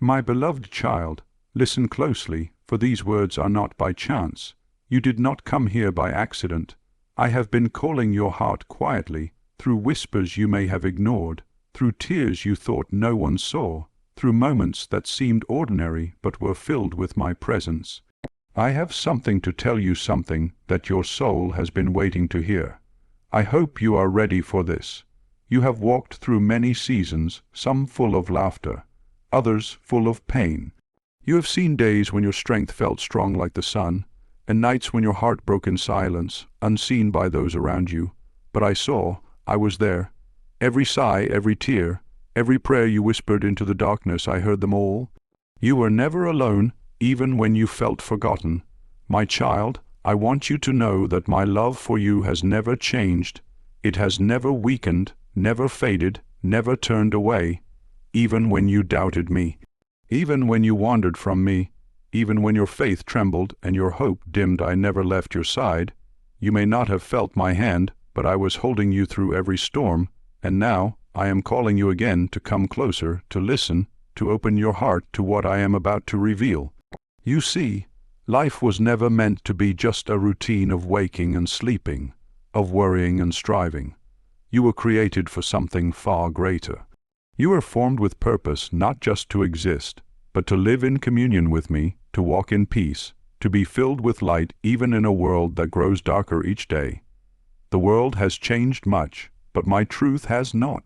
My beloved child, listen closely, for these words are not by chance. You did not come here by accident. I have been calling your heart quietly, through whispers you may have ignored, through tears you thought no one saw, through moments that seemed ordinary but were filled with my presence. I have something to tell you, something that your soul has been waiting to hear. I hope you are ready for this. You have walked through many seasons, some full of laughter, others full of pain. You have seen days when your strength felt strong like the sun, and nights when your heart broke in silence, unseen by those around you. But I was there. Every sigh, every tear, every prayer you whispered into the darkness, I heard them all. You were never alone, even when you felt forgotten. My child, I want you to know that my love for you has never changed. It has never weakened, never faded, never turned away. Even when you doubted me, even when you wandered from me, even when your faith trembled and your hope dimmed, I never left your side. You may not have felt my hand, but I was holding you through every storm, and now I am calling you again to come closer, to listen, to open your heart to what I am about to reveal. You see, life was never meant to be just a routine of waking and sleeping, of worrying and striving. You were created for something far greater. You were formed with purpose, not just to exist, but to live in communion with me, to walk in peace, to be filled with light even in a world that grows darker each day. The world has changed much, but my truth has not.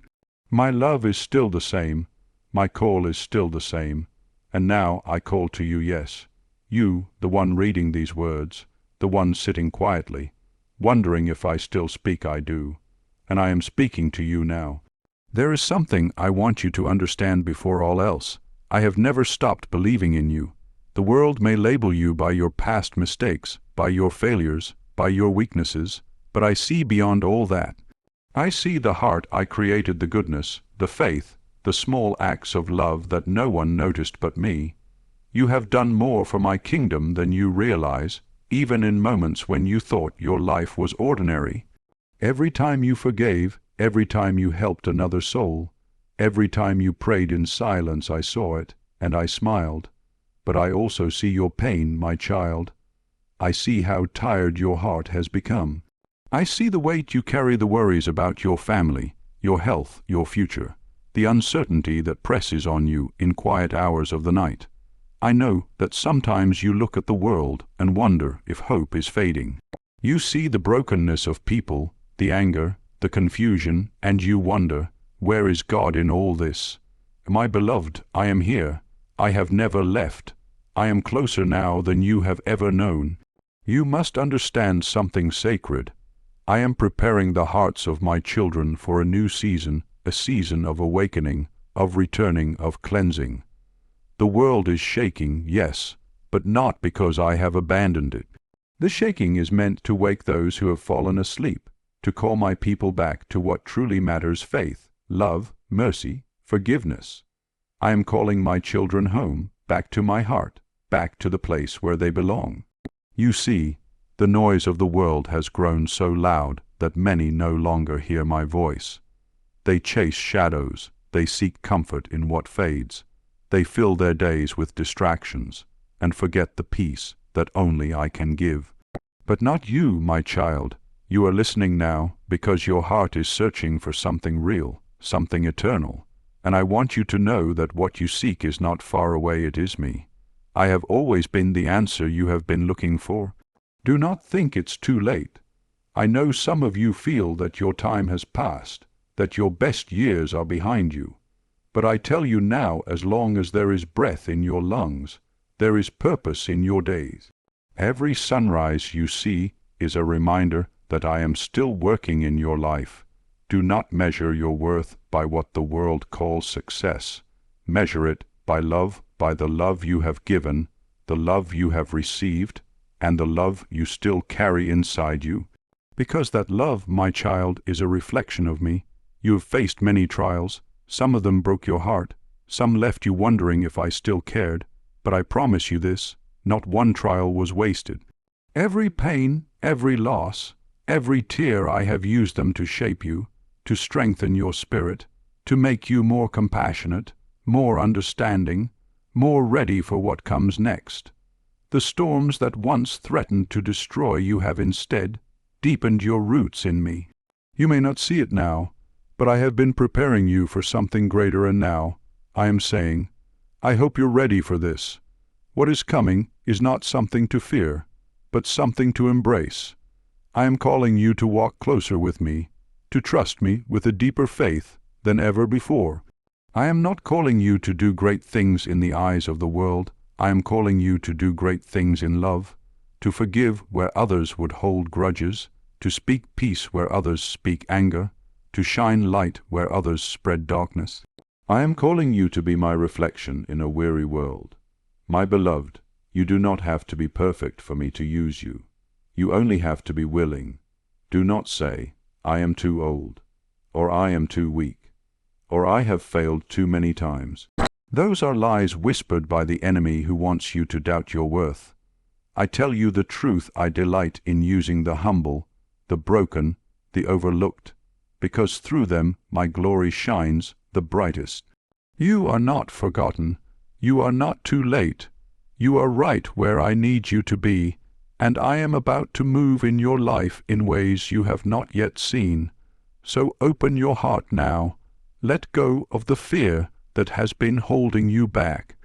My love is still the same. My call is still the same. And now I call to you, yes. You, the one reading these words, the one sitting quietly, wondering if I still speak. I do. And I am speaking to you now. There is something I want you to understand before all else. I have never stopped believing in you. The world may label you by your past mistakes, by your failures, by your weaknesses, but I see beyond all that. I see the heart I created, the goodness, the faith, the small acts of love that no one noticed but me. You have done more for my kingdom than you realize, even in moments when you thought your life was ordinary. Every time you forgave, every time you helped another soul, every time you prayed in silence, I saw it, and I smiled. But I also see your pain, my child. I see how tired your heart has become. I see the weight you carry, the worries about your family, your health, your future, the uncertainty that presses on you in quiet hours of the night. I know that sometimes you look at the world and wonder if hope is fading. You see the brokenness of people, the anger, the confusion, and you wonder, where is God in all this? My beloved, I am here. I have never left. I am closer now than you have ever known. You must understand something sacred. I am preparing the hearts of my children for a new season, a season of awakening, of returning, of cleansing. The world is shaking, yes, but not because I have abandoned it. The shaking is meant to wake those who have fallen asleep, to call my people back to what truly matters: faith, love, mercy, forgiveness. I am calling my children home, back to my heart, back to the place where they belong. You see, the noise of the world has grown so loud that many no longer hear my voice. They chase shadows, they seek comfort in what fades. They fill their days with distractions and forget the peace that only I can give. But not you, my child. You are listening now because your heart is searching for something real, something eternal. And I want you to know that what you seek is not far away, it is me. I have always been the answer you have been looking for. Do not think it's too late. I know some of you feel that your time has passed, that your best years are behind you. But I tell you now, as long as there is breath in your lungs, there is purpose in your days. Every sunrise you see is a reminder that I am still working in your life. Do not measure your worth by what the world calls success. Measure it by love, by the love you have given, the love you have received, and the love you still carry inside you. Because that love, my child, is a reflection of me. You have faced many trials. Some of them broke your heart. Some left you wondering if I still cared. But I promise you this, not one trial was wasted. Every pain, every loss, every tear, I have used them to shape you, to strengthen your spirit, to make you more compassionate, more understanding, more ready for what comes next. The storms that once threatened to destroy you have instead deepened your roots in me. You may not see it now, but I have been preparing you for something greater, and now I am saying, I hope you're ready for this. What is coming is not something to fear, but something to embrace. I am calling you to walk closer with me, to trust me with a deeper faith than ever before. I am not calling you to do great things in the eyes of the world. I am calling you to do great things in love, to forgive where others would hold grudges, to speak peace where others speak anger, to shine light where others spread darkness. I am calling you to be my reflection in a weary world. My beloved, you do not have to be perfect for me to use you. You only have to be willing. Do not say, I am too old, or I am too weak, or I have failed too many times. Those are lies whispered by the enemy who wants you to doubt your worth. I tell you the truth. I delight in using the humble, the broken, the overlooked, because through them my glory shines the brightest. You are not forgotten. You are not too late. You are right where I need you to be, and I am about to move in your life in ways you have not yet seen. So open your heart now. Let go of the fear that has been holding you back.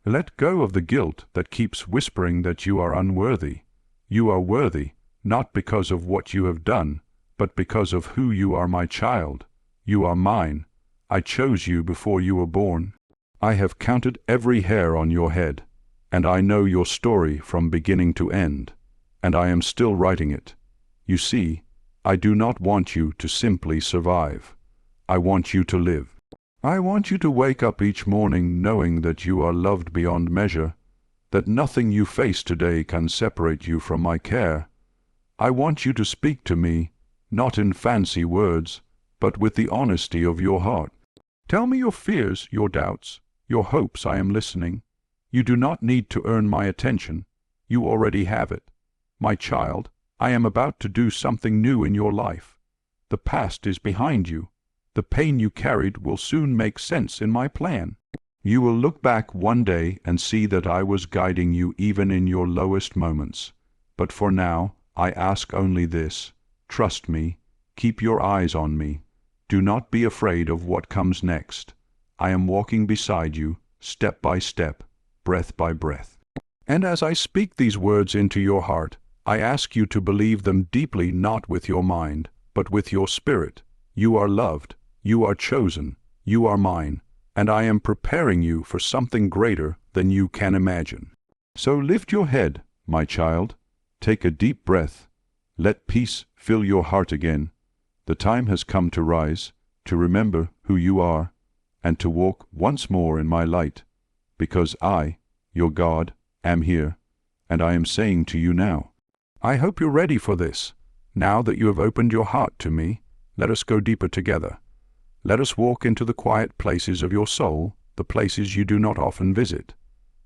Let go of the guilt that keeps whispering that you are unworthy. You are worthy, not because of what you have done, but because of who you are, my child. You are mine. I chose you before you were born. I have counted every hair on your head, and I know your story from beginning to end, and I am still writing it. You see, I do not want you to simply survive. I want you to live. I want you to wake up each morning knowing that you are loved beyond measure, that nothing you face today can separate you from my care. I want you to speak to me, not in fancy words, but with the honesty of your heart. Tell me your fears, your doubts, your hopes. I am listening. You do not need to earn my attention. You already have it. My child, I am about to do something new in your life. The past is behind you. The pain you carried will soon make sense in my plan. You will look back one day and see that I was guiding you even in your lowest moments. But for now, I ask only this. Trust me. Keep your eyes on me. Do not be afraid of what comes next. I am walking beside you, step by step, breath by breath. And as I speak these words into your heart, I ask you to believe them deeply, not with your mind, but with your spirit. You are loved. You are chosen, you are mine, and I am preparing you for something greater than you can imagine. So lift your head, my child. Take a deep breath. Let peace fill your heart again. The time has come to rise, to remember who you are, and to walk once more in my light, because I, your God, am here, and I am saying to you now, I hope you're ready for this. Now that you have opened your heart to me, let us go deeper together. Let us walk into the quiet places of your soul, the places you do not often visit,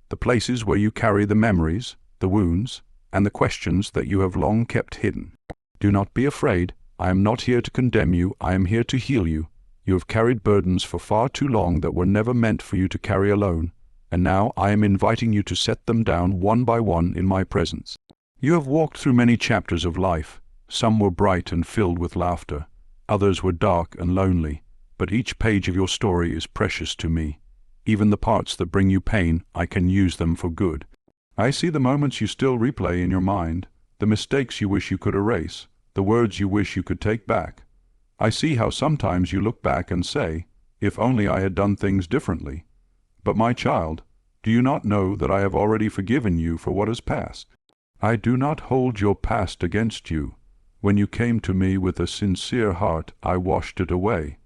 the places where you carry the memories, the wounds, and the questions that you have long kept hidden. Do not be afraid. I am not here to condemn you. I am here to heal you. You have carried burdens for far too long that were never meant for you to carry alone, and now I am inviting you to set them down one by one in my presence. You have walked through many chapters of life. Some were bright and filled with laughter. Others were dark and lonely. But each page of your story is precious to me. Even the parts that bring you pain, I can use them for good. I see the moments you still replay in your mind, the mistakes you wish you could erase, the words you wish you could take back. I see how sometimes you look back and say, if only I had done things differently. But my child, do you not know that I have already forgiven you for what has passed? I do not hold your past against you. When you came to me with a sincere heart, I washed it away.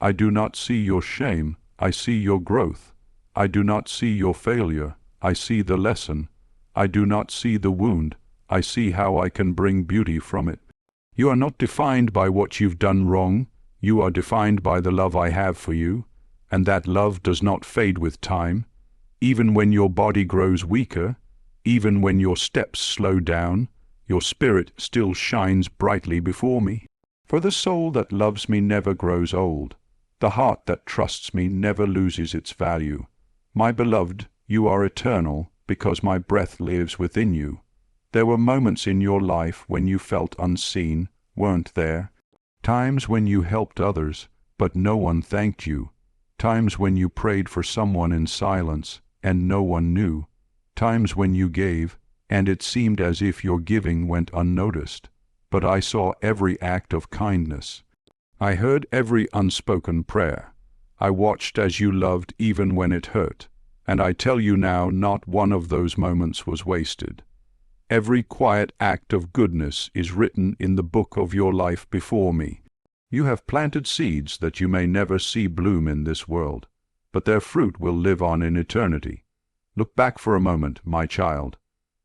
I do not see your shame, I see your growth. I do not see your failure, I see the lesson. I do not see the wound, I see how I can bring beauty from it. You are not defined by what you've done wrong, you are defined by the love I have for you, and that love does not fade with time. Even when your body grows weaker, even when your steps slow down, your spirit still shines brightly before me. For the soul that loves me never grows old. The heart that trusts me never loses its value. My beloved, You are eternal because my breath lives within you. There were moments in your life when you felt unseen, weren't there? Times when you helped others, but no one thanked you. Times when you prayed for someone in silence, and no one knew. Times when you gave, and it seemed as if your giving went unnoticed. But I saw every act of kindness. I heard every unspoken prayer. I watched as you loved even when it hurt. And I tell you now, not one of those moments was wasted. Every quiet act of goodness is written in the book of your life before me. You have planted seeds that you may never see bloom in this world, but their fruit will live on in eternity. Look back for a moment, my child.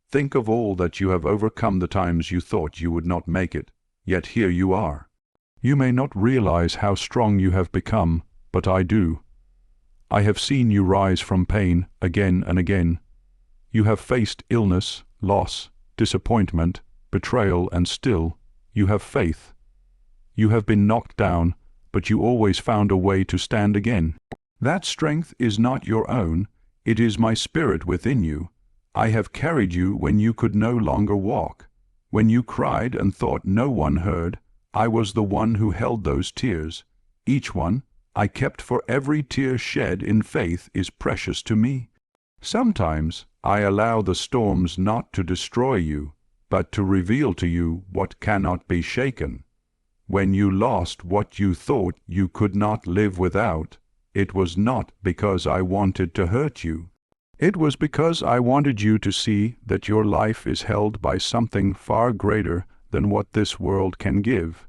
Think of all that you have overcome, the times you thought you would not make it, yet here you are. You may not realize how strong you have become, but I do. I have seen you rise from pain again and again. You have faced illness, loss, disappointment, betrayal, and still, you have faith. You have been knocked down, but you always found a way to stand again. That strength is not your own, it is my spirit within you. I have carried you when you could no longer walk. When you cried and thought no one heard, I was the one who held those tears. Each one I kept, for every tear shed in faith is precious to me. Sometimes I allow the storms not to destroy you, but to reveal to you what cannot be shaken. When you lost what you thought you could not live without, it was not because I wanted to hurt you. It was because I wanted you to see that your life is held by something far greater than what this world can give.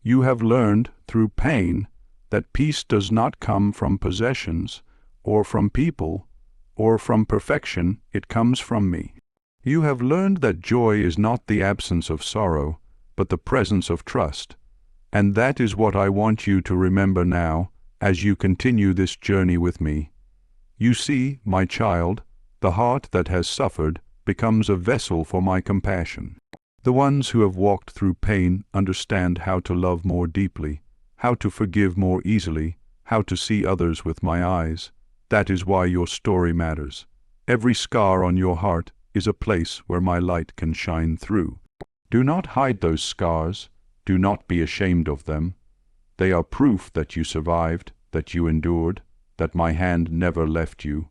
You have learned through pain that peace does not come from possessions, or from people, or from perfection. It comes from me. You have learned that joy is not the absence of sorrow, but the presence of trust. And that is what I want you to remember now, as you continue this journey with me. You see, my child, the heart that has suffered becomes a vessel for my compassion. The ones who have walked through pain understand how to love more deeply, how to forgive more easily, how to see others with my eyes. That is why your story matters. Every scar on your heart is a place where my light can shine through. Do not hide those scars. Do not be ashamed of them. They are proof that you survived, that you endured, that my hand never left you.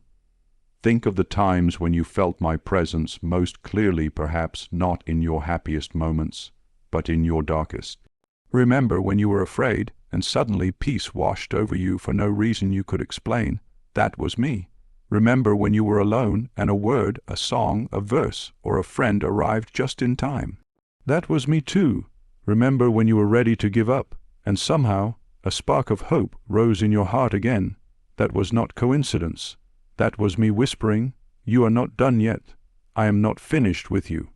Think of the times when you felt my presence most clearly, perhaps not in your happiest moments, but in your darkest. Remember when you were afraid, and suddenly peace washed over you for no reason you could explain. That was me. Remember when you were alone, and a word, a song, a verse, or a friend arrived just in time. That was me too. Remember when you were ready to give up, and somehow a spark of hope rose in your heart again. That was not coincidence. That was me whispering, "You are not done yet. I am not finished with you."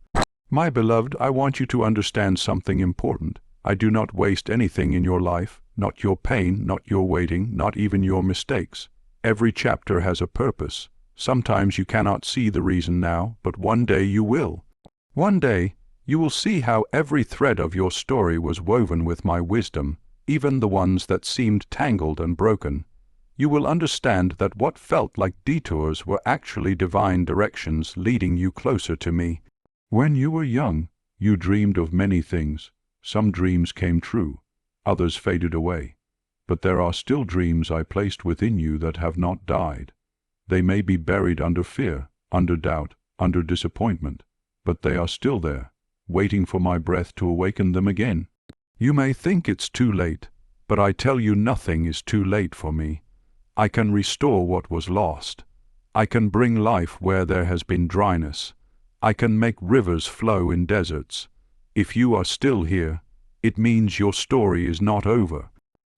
My beloved, I want you to understand something important. I do not waste anything in your life, not your pain, not your waiting, not even your mistakes. Every chapter has a purpose. Sometimes you cannot see the reason now, but one day you will. One day you will see how every thread of your story was woven with my wisdom, even the ones that seemed tangled and broken. You will understand that what felt like detours were actually divine directions leading you closer to me. When you were young, you dreamed of many things. Some dreams came true, others faded away. But there are still dreams I placed within you that have not died. They may be buried under fear, under doubt, under disappointment, but they are still there, waiting for my breath to awaken them again. You may think it's too late, but I tell you nothing is too late for me. I can restore what was lost. I can bring life where there has been dryness. I can make rivers flow in deserts. If you are still here, it means your story is not over.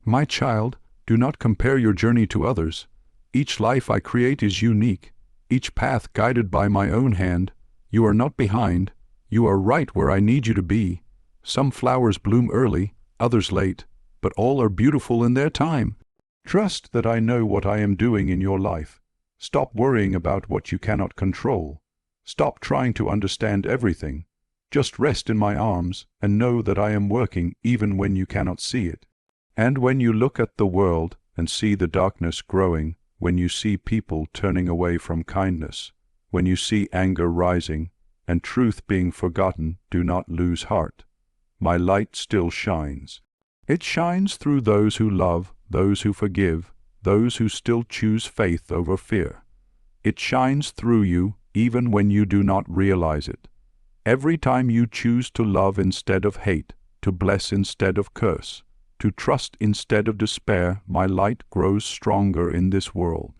My child, do not compare your journey to others. Each life I create is unique, each path guided by my own hand. You are not behind. You are right where I need you to be. Some flowers bloom early, others late, but all are beautiful in their time. Trust that I know what I am doing in your life. Stop worrying about what you cannot control. Stop trying to understand everything. Just rest in my arms and know that I am working even when you cannot see it. And when you look at the world and see the darkness growing, when you see people turning away from kindness, when you see anger rising and truth being forgotten, do not lose heart. My light still shines. It shines through those who love, those who forgive, those who still choose faith over fear. It shines through you even when you do not realize it. Every time you choose to love instead of hate, to bless instead of curse, to trust instead of despair, my light grows stronger in this world.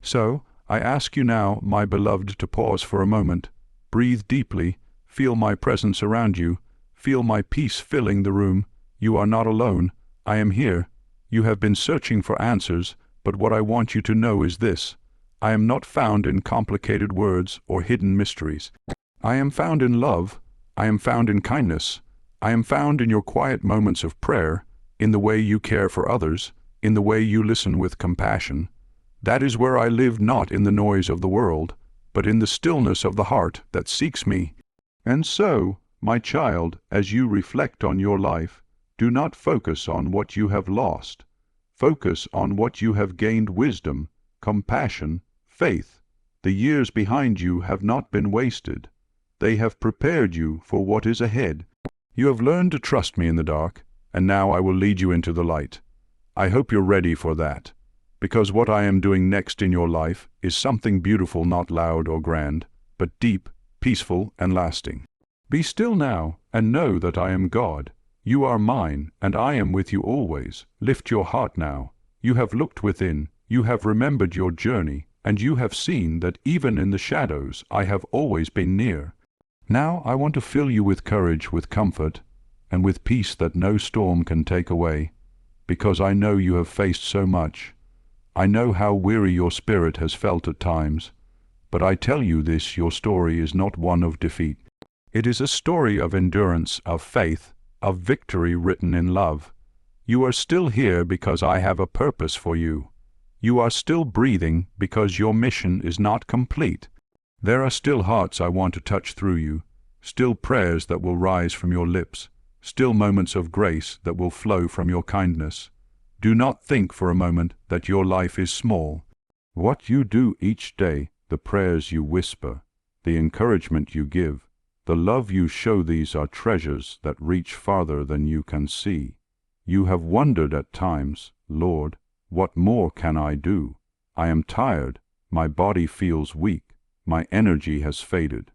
So, I ask you now, my beloved, to pause for a moment, breathe deeply, feel my presence around you, feel my peace filling the room. You are not alone. I am here. You have been searching for answers, but what I want you to know is this: I am not found in complicated words or hidden mysteries. I am found in love. I am found in kindness. I am found in your quiet moments of prayer, in the way you care for others, in the way you listen with compassion. That is where I live, not in the noise of the world, but in the stillness of the heart that seeks me. And so, my child, as you reflect on your life, do not focus on what you have lost. Focus on what you have gained: wisdom, compassion, faith. The years behind you have not been wasted. They have prepared you for what is ahead. You have learned to trust me in the dark, and now I will lead you into the light. I hope you're ready for that, because what I am doing next in your life is something beautiful, not loud or grand, but deep, peaceful, and lasting. Be still now, and know that I am God. You are mine, and I am with you always. Lift your heart now. You have looked within, you have remembered your journey, and you have seen that even in the shadows I have always been near. Now I want to fill you with courage, with comfort, and with peace that no storm can take away, because I know you have faced so much. I know how weary your spirit has felt at times, but I tell you this: your story is not one of defeat. It is a story of endurance, of faith, of victory written in love. You are still here because I have a purpose for you. You are still breathing because your mission is not complete. There are still hearts I want to touch through you, still prayers that will rise from your lips, still moments of grace that will flow from your kindness. Do not think for a moment that your life is small. What you do each day, the prayers you whisper, the encouragement you give, the love you show, these are treasures that reach farther than you can see. You have wondered at times, Lord, what more can I do? I am tired, my body feels weak, my energy has faded.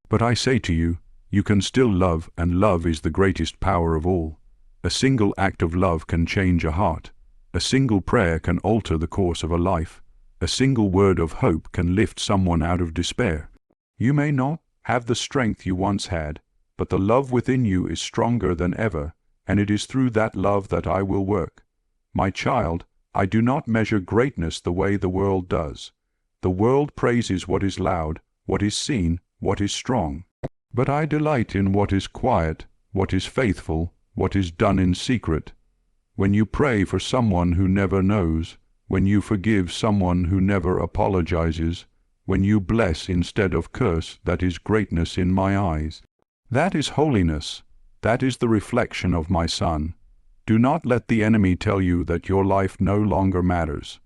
But I say to you, you can still love, and love is the greatest power of all. A single act of love can change a heart. A single prayer can alter the course of a life. A single word of hope can lift someone out of despair. You may not have the strength you once had, but the love within you is stronger than ever, and it is through that love that I will work. My child, I do not measure greatness the way the world does. The world praises what is loud, what is seen, what is strong. But I delight in what is quiet, what is faithful, what is done in secret. When you pray for someone who never knows, when you forgive someone who never apologizes, when you bless instead of curse, that is greatness in my eyes. That is holiness. That is the reflection of my Son. Do not let the enemy tell you that your life no longer matters.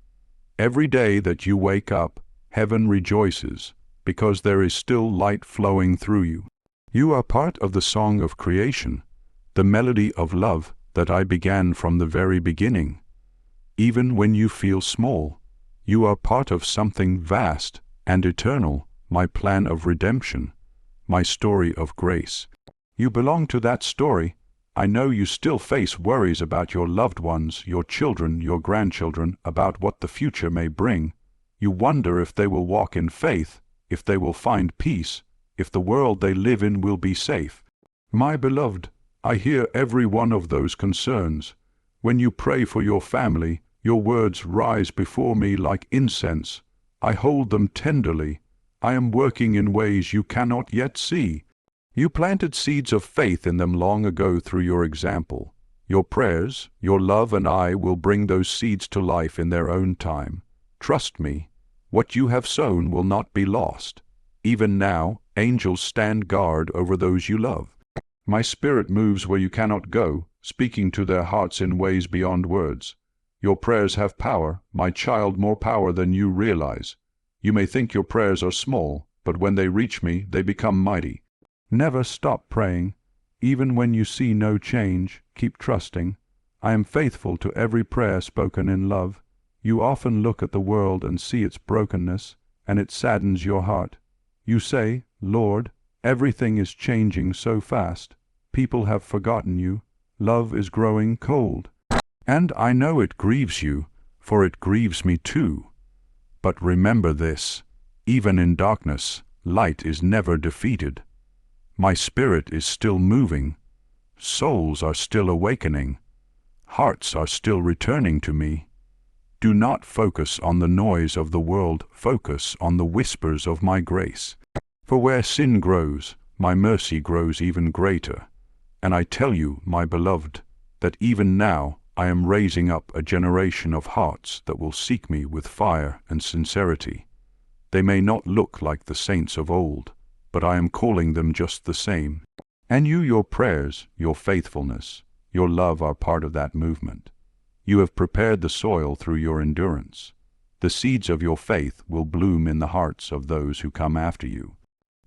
Every day that you wake up, heaven rejoices, because there is still light flowing through you. You are part of the song of creation, the melody of love that I began from the very beginning. Even when you feel small, you are part of something vast and eternal, my plan of redemption, my story of grace. You belong to that story. I know you still face worries about your loved ones, your children, your grandchildren, about what the future may bring. You wonder if they will walk in faith, if they will find peace, if the world they live in will be safe. My beloved, I hear every one of those concerns. When you pray for your family, your words rise before me like incense. I hold them tenderly. I am working in ways you cannot yet see. You planted seeds of faith in them long ago through your example. Your prayers, your love, and I will bring those seeds to life in their own time. Trust me, what you have sown will not be lost. Even now, angels stand guard over those you love. My spirit moves where you cannot go, speaking to their hearts in ways beyond words. Your prayers have power, my child, more power than you realize. You may think your prayers are small, but when they reach me, they become mighty. Never stop praying. Even when you see no change, keep trusting. I am faithful to every prayer spoken in love. You often look at the world and see its brokenness, and it saddens your heart. You say, Lord, everything is changing so fast. People have forgotten you. Love is growing cold. And I know it grieves you, for it grieves me too. But remember this, even in darkness, light is never defeated. My spirit is still moving. Souls are still awakening. Hearts are still returning to me. Do not focus on the noise of the world, focus on the whispers of my grace. For where sin grows, my mercy grows even greater. And I tell you, my beloved, that even now I am raising up a generation of hearts that will seek me with fire and sincerity. They may not look like the saints of old, but I am calling them just the same. And you, your prayers, your faithfulness, your love are part of that movement. You have prepared the soil through your endurance. The seeds of your faith will bloom in the hearts of those who come after you.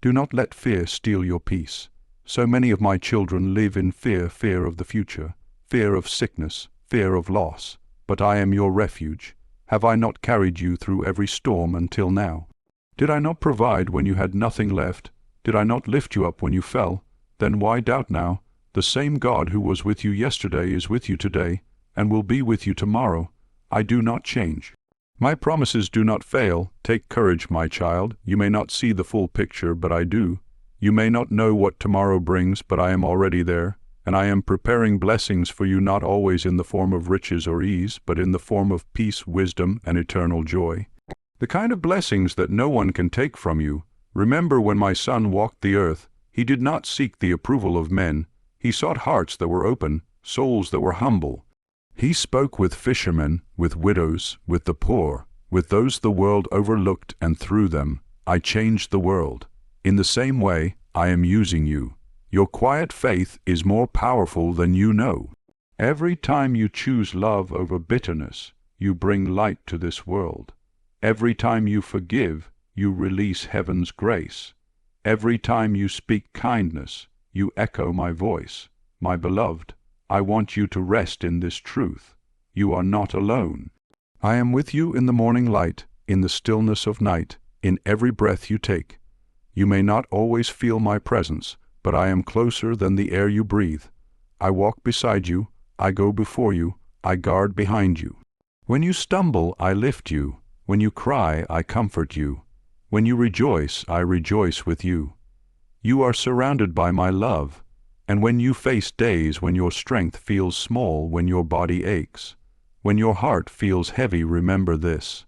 Do not let fear steal your peace. So many of my children live in fear, fear of the future, fear of sickness, fear of loss. But I am your refuge. Have I not carried you through every storm until now? Did I not provide when you had nothing left? Did I not lift you up when you fell? Then why doubt now? The same God who was with you yesterday is with you today, and will be with you tomorrow. I do not change. My promises do not fail. Take courage, my child. You may not see the full picture, but I do. You may not know what tomorrow brings, but I am already there, and I am preparing blessings for you, not always in the form of riches or ease, but in the form of peace, wisdom, and eternal joy. The kind of blessings that no one can take from you. Remember when my son walked the earth, he did not seek the approval of men. He sought hearts that were open, souls that were humble. He spoke with fishermen, with widows, with the poor, with those the world overlooked, and through them I changed the world. In the same way, I am using you. Your quiet faith is more powerful than you know. Every time you choose love over bitterness, you bring light to this world. Every time you forgive, you release heaven's grace. Every time you speak kindness, you echo my voice. My beloved, I want you to rest in this truth. You are not alone. I am with you in the morning light, in the stillness of night, in every breath you take. You may not always feel my presence, but I am closer than the air you breathe. I walk beside you, I go before you, I guard behind you. When you stumble, I lift you. When you cry, I comfort you. When you rejoice, I rejoice with you. You are surrounded by my love. And when you face days when your strength feels small, when your body aches, when your heart feels heavy, remember this.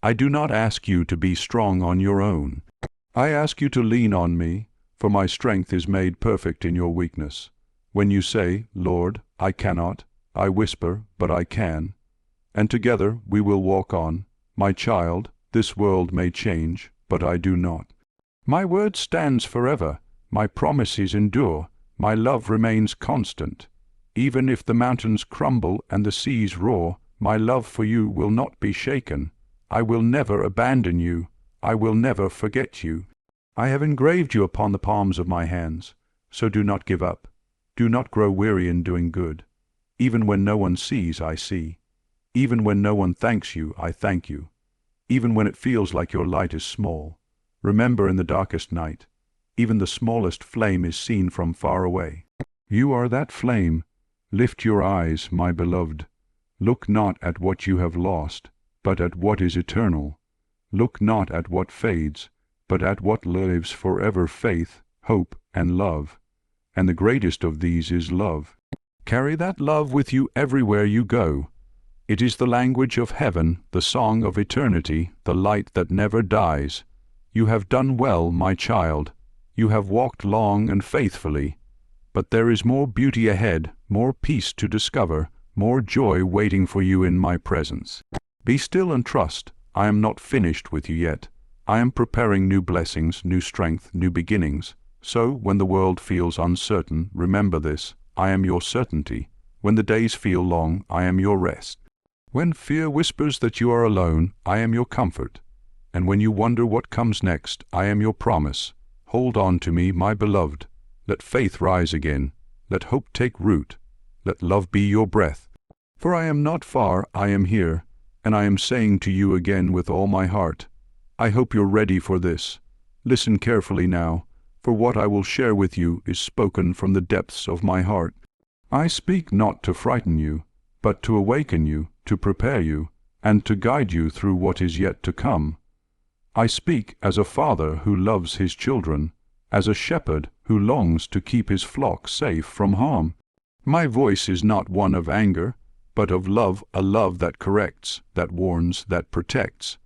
I do not ask you to be strong on your own. I ask you to lean on me, for my strength is made perfect in your weakness. When you say, Lord, I cannot, I whisper, but I can. And together we will walk on. My child, this world may change, but I do not. My word stands forever. My promises endure. My love remains constant. Even if the mountains crumble and the seas roar, my love for you will not be shaken. I will never abandon you. I will never forget you. I have engraved you upon the palms of my hands, so do not give up. Do not grow weary in doing good. Even when no one sees, I see. Even when no one thanks you, I thank you. Even when it feels like your light is small, remember in the darkest night, even the smallest flame is seen from far away. You are that flame. Lift your eyes, my beloved. Look not at what you have lost, but at what is eternal. Look not at what fades, but at what lives forever: faith, hope, and love. And the greatest of these is love. Carry that love with you everywhere you go. It is the language of heaven, the song of eternity, the light that never dies. You have done well, my child. You have walked long and faithfully. But there is more beauty ahead, more peace to discover, more joy waiting for you in my presence. Be still and trust. I am not finished with you yet. I am preparing new blessings, new strength, new beginnings. So, when the world feels uncertain, remember this: I am your certainty. When the days feel long, I am your rest. When fear whispers that you are alone, I am your comfort. And when you wonder what comes next, I am your promise. Hold on to me, my beloved. Let faith rise again. Let hope take root. Let love be your breath. For I am not far, I am here, and I am saying to you again with all my heart, I hope you're ready for this. Listen carefully now, for what I will share with you is spoken from the depths of my heart. I speak not to frighten you, but to awaken you, to prepare you, and to guide you through what is yet to come. I speak as a father who loves his children, as a shepherd who longs to keep his flock safe from harm. My voice is not one of anger, but of love, a love that corrects, that warns, that protects.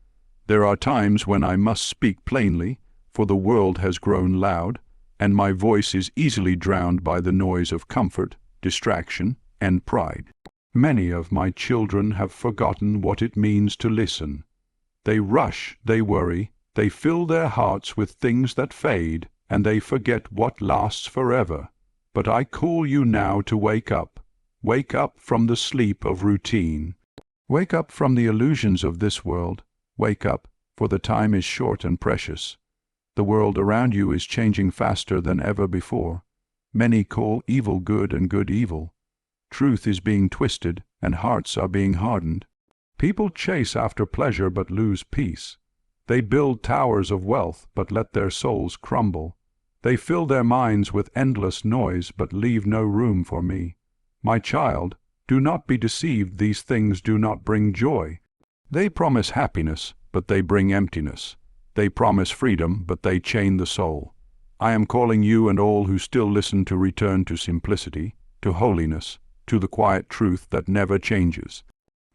There are times when I must speak plainly, for the world has grown loud, and my voice is easily drowned by the noise of comfort, distraction, and pride. Many of my children have forgotten what it means to listen. They rush, they worry, they fill their hearts with things that fade, and they forget what lasts forever. But I call you now to wake up. Wake up from the sleep of routine. Wake up from the illusions of this world. Wake up, for the time is short and precious. The world around you is changing faster than ever before. Many call evil good and good evil. Truth is being twisted, and hearts are being hardened. People chase after pleasure but lose peace. They build towers of wealth but let their souls crumble. They fill their minds with endless noise but leave no room for me. My child, do not be deceived. These things do not bring joy. They promise happiness, but they bring emptiness. They promise freedom, but they chain the soul. I am calling you and all who still listen to return to simplicity, to holiness, to the quiet truth that never changes.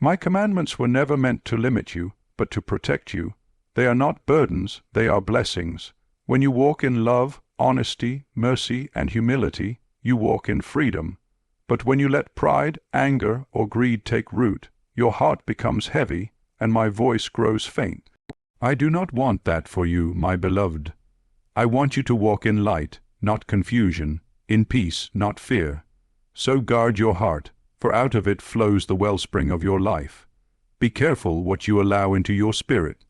My commandments were never meant to limit you, but to protect you. They are not burdens, they are blessings. When you walk in love, honesty, mercy, and humility, you walk in freedom. But when you let pride, anger, or greed take root, your heart becomes heavy, and my voice grows faint. I do not want that for you, my beloved. I want you to walk in light, not confusion, in peace, not fear. So guard your heart, for out of it flows the wellspring of your life. Be careful what you allow into your spirit.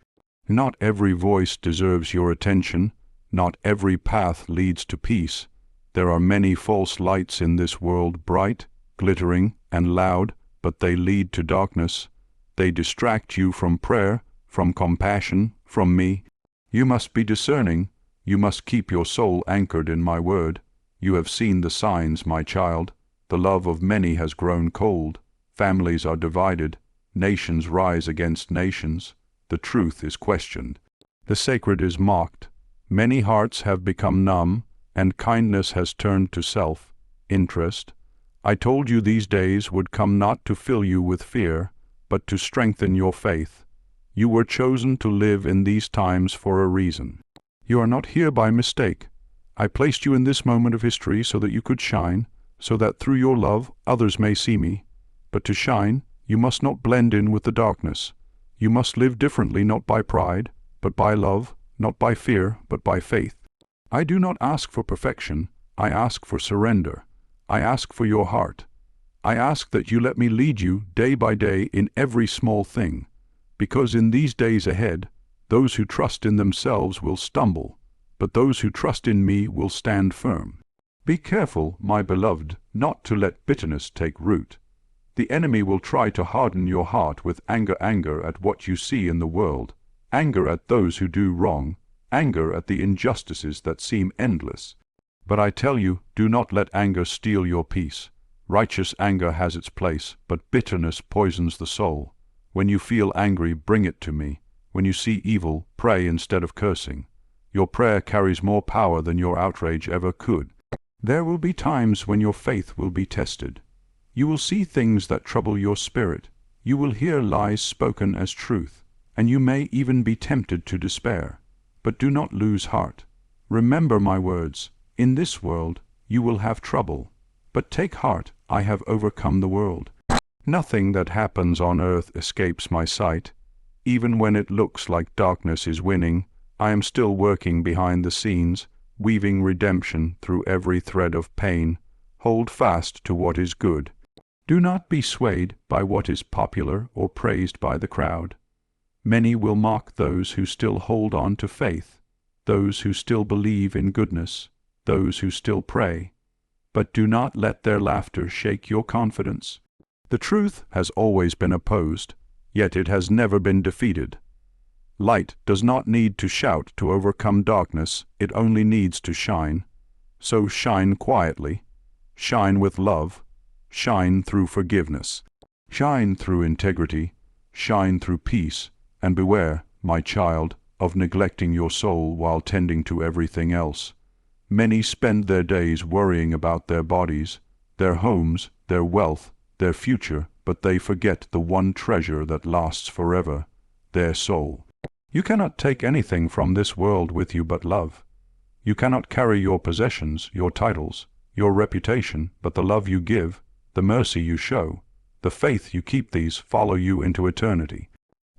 Not every voice deserves your attention. Not every path leads to peace. There are many false lights in this world, bright, glittering, and loud, but they lead to darkness. They distract you from prayer, from compassion, from me. You must be discerning. You must keep your soul anchored in my word. You have seen the signs, my child. The love of many has grown cold. Families are divided. Nations rise against nations. The truth is questioned. The sacred is mocked. Many hearts have become numb, and kindness has turned to self-interest. I told you these days would come not to fill you with fear, but to strengthen your faith. You were chosen to live in these times for a reason. You are not here by mistake. I placed you in this moment of history so that you could shine, so that through your love others may see me. But to shine, you must not blend in with the darkness. You must live differently, not by pride, but by love, not by fear, but by faith. I do not ask for perfection. I ask for surrender. I ask for your heart. I ask that you let me lead you day by day in every small thing, because in these days ahead, those who trust in themselves will stumble, but those who trust in me will stand firm. Be careful, my beloved, not to let bitterness take root. The enemy will try to harden your heart with anger at what you see in the world, anger at those who do wrong, anger at the injustices that seem endless. But I tell you, do not let anger steal your peace. Righteous anger has its place, but bitterness poisons the soul. When you feel angry, bring it to me. When you see evil, pray instead of cursing. Your prayer carries more power than your outrage ever could. There will be times when your faith will be tested. You will see things that trouble your spirit. You will hear lies spoken as truth, and you may even be tempted to despair. But do not lose heart. Remember my words. In this world you will have trouble. But take heart, I have overcome the world. Nothing that happens on earth escapes my sight. Even when it looks like darkness is winning, I am still working behind the scenes, weaving redemption through every thread of pain. Hold fast to what is good. Do not be swayed by what is popular or praised by the crowd. Many will mock those who still hold on to faith, those who still believe in goodness, those who still pray. But do not let their laughter shake your confidence. The truth has always been opposed, yet it has never been defeated. Light does not need to shout to overcome darkness, it only needs to shine. So shine quietly, shine with love, shine through forgiveness, shine through integrity, shine through peace, and beware, my child, of neglecting your soul while tending to everything else. Many spend their days worrying about their bodies, their homes, their wealth, their future, but they forget the one treasure that lasts forever, their soul. You cannot take anything from this world with you but love. You cannot carry your possessions, your titles, your reputation, but the love you give, the mercy you show, the faith you keep, these follow you into eternity.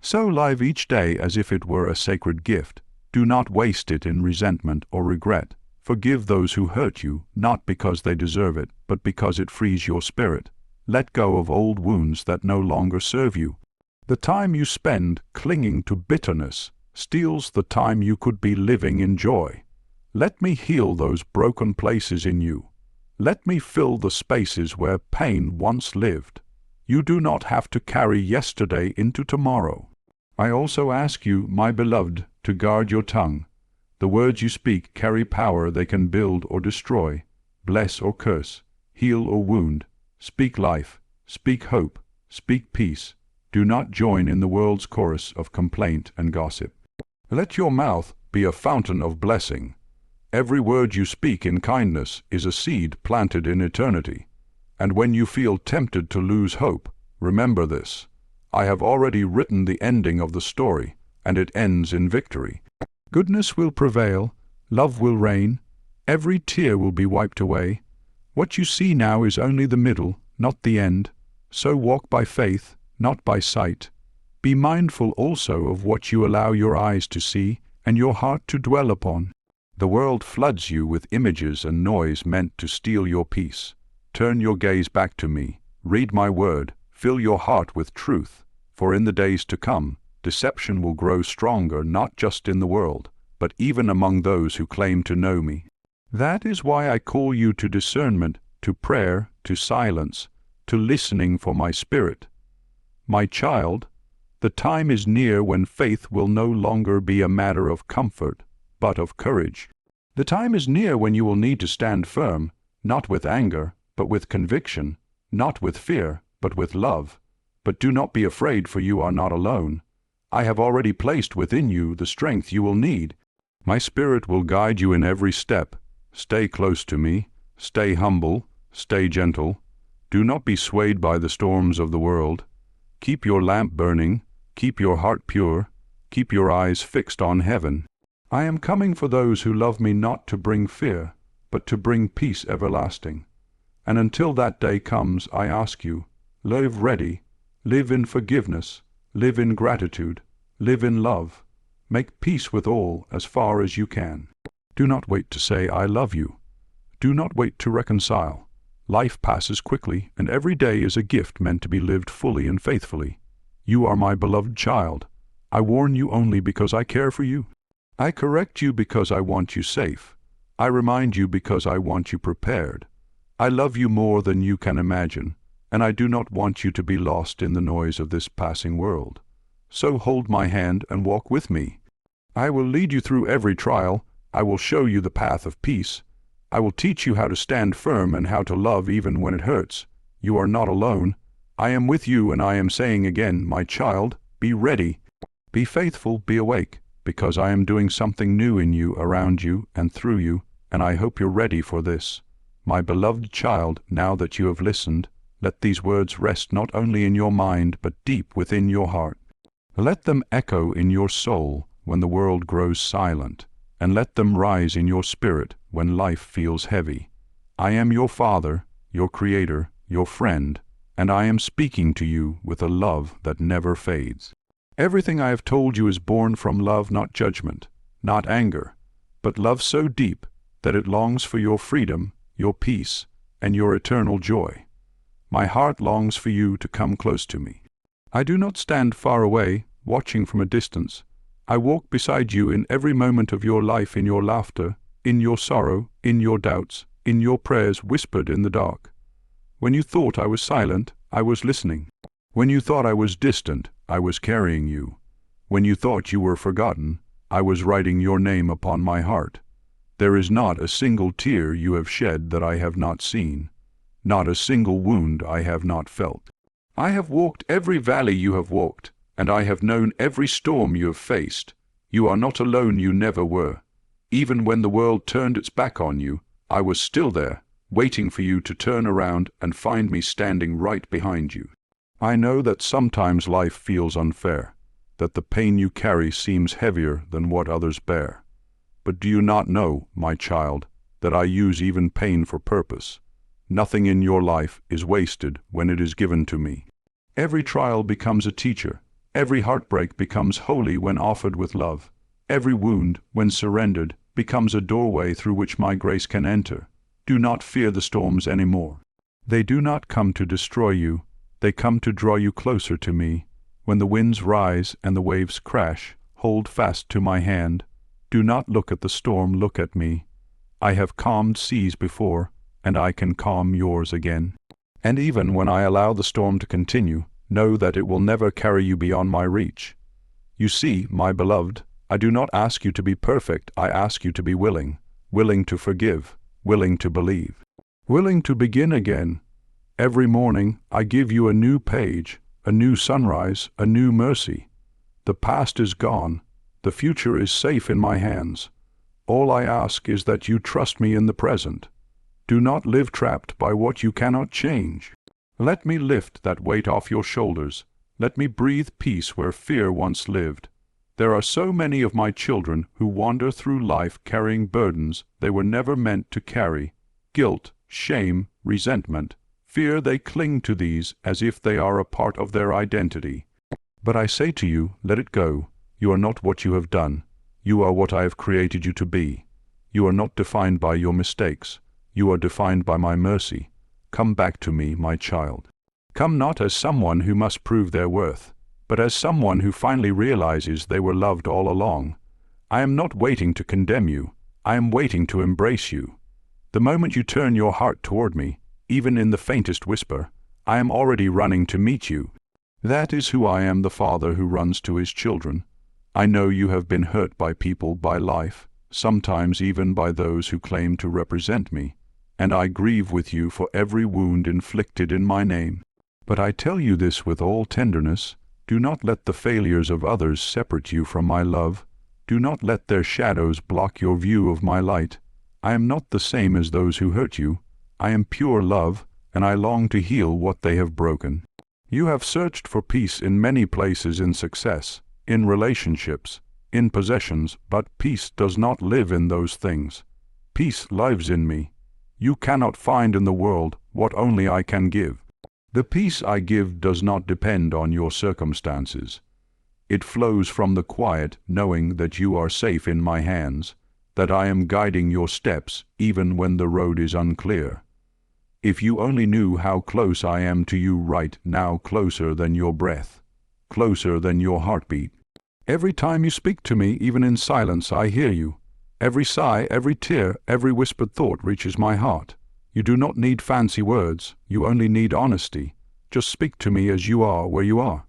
So live each day as if it were a sacred gift. Do not waste it in resentment or regret. Forgive those who hurt you, not because they deserve it, but because it frees your spirit. Let go of old wounds that no longer serve you. The time you spend clinging to bitterness steals the time you could be living in joy. Let me heal those broken places in you. Let me fill the spaces where pain once lived. You do not have to carry yesterday into tomorrow. I also ask you, my beloved, to guard your tongue. The words you speak carry power. They can build or destroy, bless or curse, heal or wound. Speak life, speak hope, speak peace. Do not join in the world's chorus of complaint and gossip. Let your mouth be a fountain of blessing. Every word you speak in kindness is a seed planted in eternity. And when you feel tempted to lose hope, remember this. I have already written the ending of the story, and it ends in victory. Goodness will prevail, love will reign, every tear will be wiped away. What you see now is only the middle, not the end. So walk by faith, not by sight. Be mindful also of what you allow your eyes to see and your heart to dwell upon. The world floods you with images and noise meant to steal your peace. Turn your gaze back to me, read my word, fill your heart with truth, for in the days to come, deception will grow stronger not just in the world, but even among those who claim to know me. That is why I call you to discernment, to prayer, to silence, to listening for my spirit. My child, the time is near when faith will no longer be a matter of comfort, but of courage. The time is near when you will need to stand firm, not with anger, but with conviction, not with fear, but with love. But do not be afraid, for you are not alone. I have already placed within you the strength you will need. My Spirit will guide you in every step. Stay close to me, stay humble, stay gentle. Do not be swayed by the storms of the world. Keep your lamp burning, keep your heart pure, keep your eyes fixed on heaven. I am coming for those who love me, not to bring fear, but to bring peace everlasting. And until that day comes, I ask you, live ready, live in forgiveness, live in gratitude, live in love. Make peace with all as far as you can. Do not wait to say, I love you. Do not wait to reconcile. Life passes quickly, and every day is a gift meant to be lived fully and faithfully. You are my beloved child. I warn you only because I care for you. I correct you because I want you safe. I remind you because I want you prepared. I love you more than you can imagine, and I do not want you to be lost in the noise of this passing world. So hold my hand and walk with me. I will lead you through every trial. I will show you the path of peace. I will teach you how to stand firm and how to love even when it hurts. You are not alone. I am with you, and I am saying again, my child, be ready. Be faithful, be awake, because I am doing something new in you, around you, and through you, and I hope you're ready for this. My beloved child, now that you have listened, let these words rest not only in your mind, but deep within your heart. Let them echo in your soul when the world grows silent, and let them rise in your spirit when life feels heavy. I am your Father, your Creator, your friend, and I am speaking to you with a love that never fades. Everything I have told you is born from love, not judgment, not anger, but love so deep that it longs for your freedom, your peace, and your eternal joy. My heart longs for you to come close to me. I do not stand far away, watching from a distance. I walk beside you in every moment of your life, in your laughter, in your sorrow, in your doubts, in your prayers whispered in the dark. When you thought I was silent, I was listening. When you thought I was distant, I was carrying you. When you thought you were forgotten, I was writing your name upon my heart. There is not a single tear you have shed that I have not seen, not a single wound I have not felt. I have walked every valley you have walked, and I have known every storm you have faced. You are not alone, you never were. Even when the world turned its back on you, I was still there, waiting for you to turn around and find me standing right behind you. I know that sometimes life feels unfair, that the pain you carry seems heavier than what others bear. But do you not know, my child, that I use even pain for purpose? Nothing in your life is wasted when it is given to me. Every trial becomes a teacher. Every heartbreak becomes holy when offered with love. Every wound, when surrendered, becomes a doorway through which my grace can enter. Do not fear the storms anymore. They do not come to destroy you. They come to draw you closer to me. When the winds rise and the waves crash, hold fast to my hand. Do not look at the storm, look at me. I have calmed seas before, and I can calm yours again. And even when I allow the storm to continue, know that it will never carry you beyond my reach. You see, my beloved, I do not ask you to be perfect, I ask you to be willing, willing to forgive, willing to believe, willing to begin again. Every morning I give you a new page, a new sunrise, a new mercy. The past is gone, the future is safe in my hands. All I ask is that you trust me in the present. Do not live trapped by what you cannot change. Let me lift that weight off your shoulders. Let me breathe peace where fear once lived. There are so many of my children who wander through life carrying burdens they were never meant to carry. Guilt, shame, resentment, fear. They cling to these as if they are a part of their identity. But I say to you, let it go. You are not what you have done. You are what I have created you to be. You are not defined by your mistakes. You are defined by my mercy. Come back to me, my child. Come not as someone who must prove their worth, but as someone who finally realizes they were loved all along. I am not waiting to condemn you. I am waiting to embrace you. The moment you turn your heart toward me, even in the faintest whisper, I am already running to meet you. That is who I am, the father who runs to his children. I know you have been hurt by people, by life, sometimes even by those who claim to represent me, and I grieve with you for every wound inflicted in my name. But I tell you this with all tenderness, do not let the failures of others separate you from my love. Do not let their shadows block your view of my light. I am not the same as those who hurt you. I am pure love, and I long to heal what they have broken. You have searched for peace in many places, in success, in relationships, in possessions, but peace does not live in those things. Peace lives in me. You cannot find in the world what only I can give. The peace I give does not depend on your circumstances. It flows from the quiet knowing that you are safe in my hands, that I am guiding your steps even when the road is unclear. If you only knew how close I am to you right now, closer than your breath, closer than your heartbeat. Every time you speak to me, even in silence, I hear you. Every sigh, every tear, every whispered thought reaches my heart. You do not need fancy words, you only need honesty. Just speak to me as you are, where you are.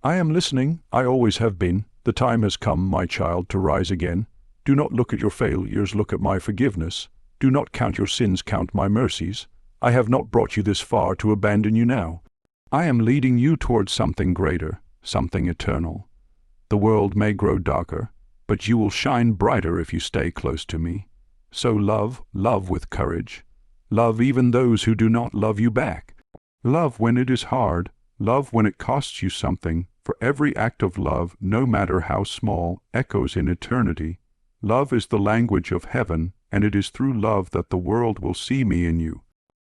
I am listening, I always have been. The time has come, my child, to rise again. Do not look at your failures, look at my forgiveness. Do not count your sins, count my mercies. I have not brought you this far to abandon you now. I am leading you towards something greater, something eternal. The world may grow darker, but you will shine brighter if you stay close to me. So love, love with courage. Love even those who do not love you back. Love when it is hard. Love when it costs you something. For every act of love, no matter how small, echoes in eternity. Love is the language of heaven, and it is through love that the world will see me in you.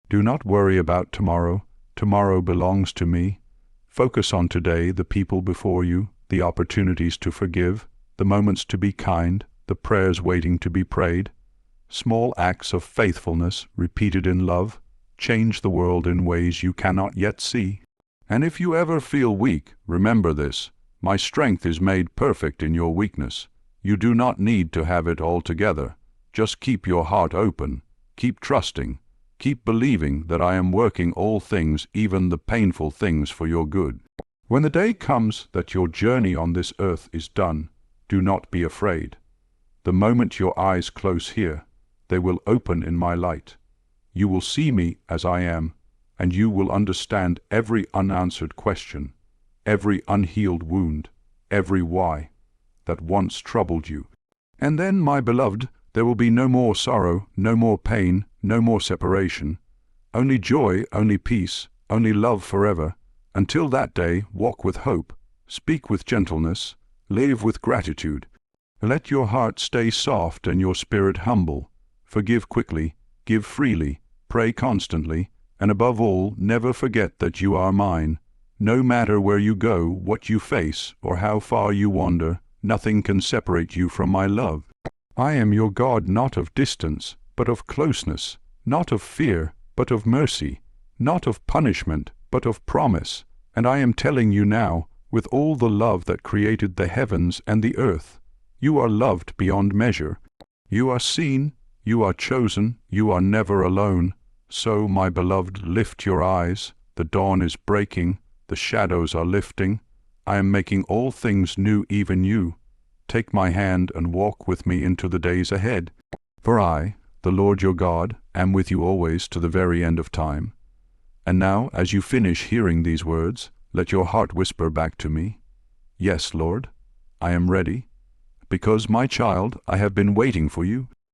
Do not worry about tomorrow. Tomorrow belongs to me. Focus on today, the people before you, the opportunities to forgive, the moments to be kind, the prayers waiting to be prayed. Small acts of faithfulness repeated in love, change the world in ways you cannot yet see. And if you ever feel weak, remember this: my strength is made perfect in your weakness. You do not need to have it all together. Just keep your heart open. Keep trusting. Keep believing that I am working all things, even the painful things, for your good. When the day comes that your journey on this earth is done, do not be afraid. The moment your eyes close here, they will open in my light. You will see me as I am, and you will understand every unanswered question, every unhealed wound, every why that once troubled you. And then, my beloved, there will be no more sorrow, no more pain, no more separation. Only joy, only peace, only love forever. Until that day, walk with hope, speak with gentleness, live with gratitude. Let your heart stay soft and your spirit humble. Forgive quickly, give freely, pray constantly, and above all, never forget that you are mine. No matter where you go, what you face, or how far you wander, nothing can separate you from my love. I am your God, not of distance, but of closeness, not of fear, but of mercy, not of punishment, but of promise. And I am telling you now, with all the love that created the heavens and the earth, you are loved beyond measure. You are seen, you are chosen, you are never alone. So, my beloved, lift your eyes. The dawn is breaking, the shadows are lifting. I am making all things new, even you. Take my hand and walk with me into the days ahead. For I, the Lord your God, am with you always to the very end of time. And now, as you finish hearing these words, let your heart whisper back to me, "Yes, Lord, I am ready. Because, my child, I have been waiting for you."